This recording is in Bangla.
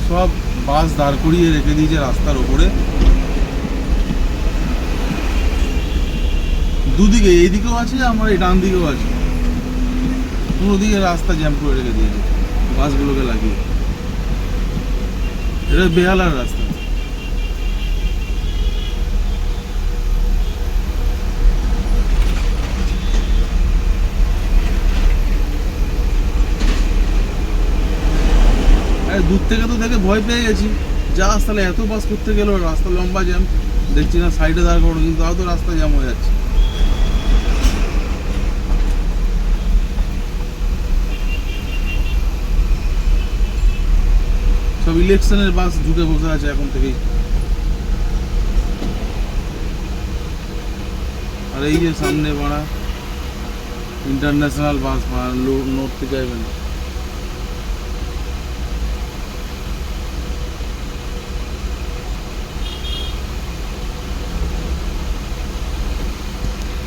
সব বাস দাঁড় করিয়ে রেখে দিয়েছে রাস্তার ওপরে, দুদিকে, এইদিকেও আছে আমার এই ডান দিকেও আছে, পুরো দিকে রাস্তা জ্যাম করে রেখে দিয়েছে বাসগুলোকে লাগিয়ে। এটা বেহালার রাস্তা। দূর থেকে তো দেখে ভয় পেয়ে গেছি, যা তাহলে এত বাস করতে গেল, রাস্তা লম্বা জ্যাম, দেখছি না সাইডে দাঁড় করানো, কিন্তু তাও তো রাস্তা জ্যাম হয়ে যাচ্ছে। সব ইলেকশনের বাস ঢুকে বসে আছে এখন থেকেই। আর এই যে সামনে বাড়া ইন্টারন্যাশনাল বাস, নড়তে চাইবে না।